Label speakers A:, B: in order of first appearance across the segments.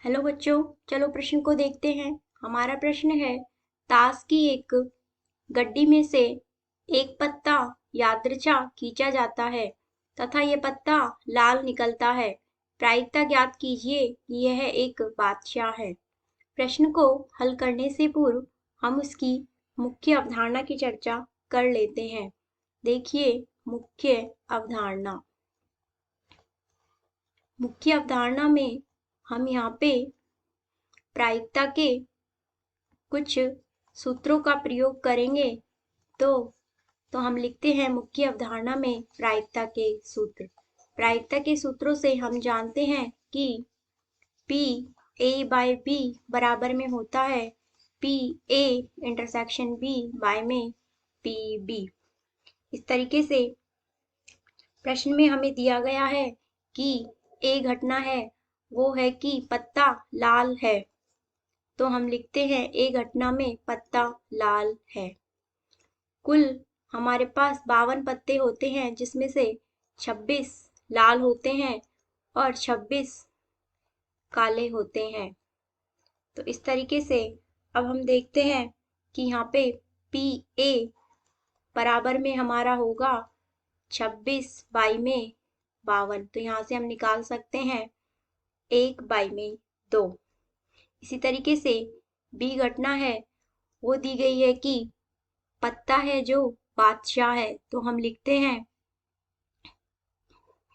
A: Hello बच्चों, चलो प्रश्न को देखते हैं। हमारा प्रश्न है, ताश की एक गड्डी में से एक पत्ता यादृच्छा खींचा जाता है तथा ये पत्ता लाल निकलता है। प्रायिकता ज्ञात कीजिए कि यह एक बादशाह है। प्रश्न को हल करने से पूर्व हम उसकी मुख्य अवधारणा की चर्चा कर लेते हैं। देखिए, मुख्य अवधारणा। मुख्य अवधारणा में हम यहाँ पे प्रायिकता के कुछ सूत्रों का प्रयोग करेंगे। तो हम लिखते हैं मुख्य अवधारणा में प्रायिकता के सूत्र। प्रायिकता के सूत्रों से हम जानते हैं कि P A बाय B बराबर में होता है P A intersection B by में P B। इस तरीके से प्रश्न में हमें दिया गया है कि A घटना है वो है कि पत्ता लाल है, तो हम लिखते हैं A घटना में पत्ता लाल है। कुल हमारे पास 52 पत्ते होते हैं, जिसमें से 26 लाल होते हैं और 26 काले होते हैं। तो इस तरीके से अब हम देखते हैं कि यहाँ पे PA बराबर में हमारा होगा 26 बाई में 52। तो यहाँ से हम निकाल सकते हैं 1 बाई में 2। इसी तरीके से B घटना है वो दी गई है कि पत्ता है जो बादशाह है, तो हम लिखते हैं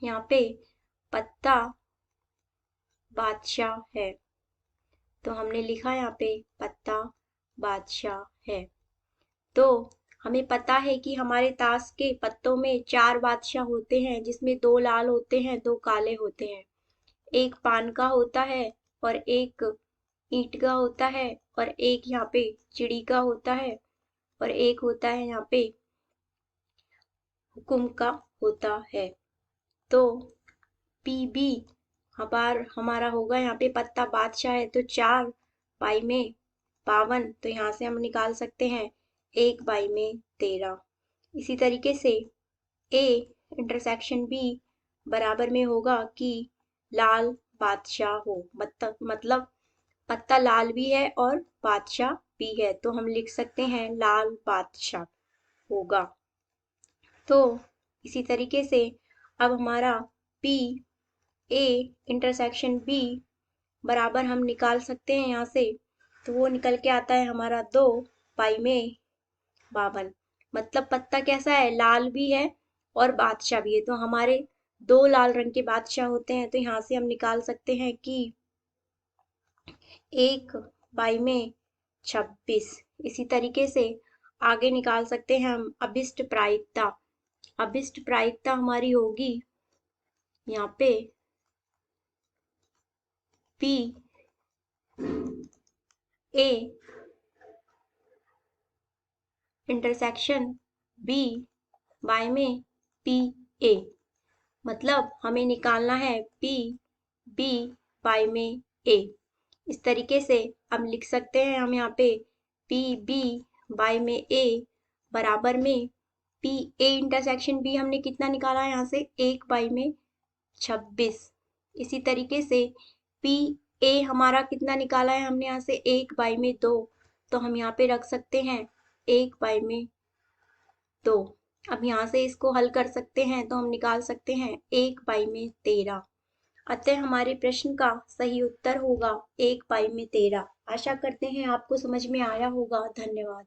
A: यहाँ पे पत्ता बादशाह है। तो हमने लिखा यहाँ पे पत्ता बादशाह है। तो हमें पता है कि हमारे ताश के पत्तों में 4 बादशाह होते हैं, जिसमें 2 लाल होते हैं, 2 काले होते हैं। एक पान का होता है और एक ईंट का होता है और एक यहाँ पे चिड़ी का होता है और एक होता है यहाँ पे हुकुम का होता है। तो PB हमारा होगा यहाँ पे पत्ता बादशाह है, तो 4 बाई में 52। तो यहाँ से हम निकाल सकते हैं 1 बाई में 13। इसी तरीके से A इंटरसेक्शन B बराबर में होगा कि लाल बादशाह हो, मतलब पत्ता लाल भी है और बादशाह भी है, तो हम लिख सकते हैं लाल बादशाह होगा। तो इसी तरीके से अब हमारा P A इंटरसेक्शन B बराबर हम निकाल सकते हैं यहाँ से। तो वो निकल के आता है हमारा 2 बाई में 52। मतलब पत्ता कैसा है, लाल भी है और बादशाह भी है। तो हमारे 2 लाल रंग के बादशाह होते हैं, तो यहाँ से हम निकाल सकते हैं कि 1 बाई में 26। इसी तरीके से आगे निकाल सकते हैं हम अभिष्ट प्रायिकता। अभिष्ट प्रायिकता हमारी होगी यहाँ पे P A intersection B by में PA। मतलब हमें निकालना है PB बाय में A। इस तरीके से हम लिख सकते हैं, हम यहाँ पे PB बाय में A बराबर में PA इंटरसेक्शन B हमने कितना निकाला है यहाँ से 1 बाई में 26। इसी तरीके से PA हमारा कितना निकाला है हमने यहाँ से 1 बाई में 2। तो हम यहाँ पे रख सकते हैं 1 बाई में 2। अब यहाँ से इसको हल कर सकते हैं, तो हम निकाल सकते हैं 1 बाई में 13। अतः हमारे प्रश्न का सही उत्तर होगा 1 बाई में 13। आशा करते हैं आपको समझ में आया होगा। धन्यवाद।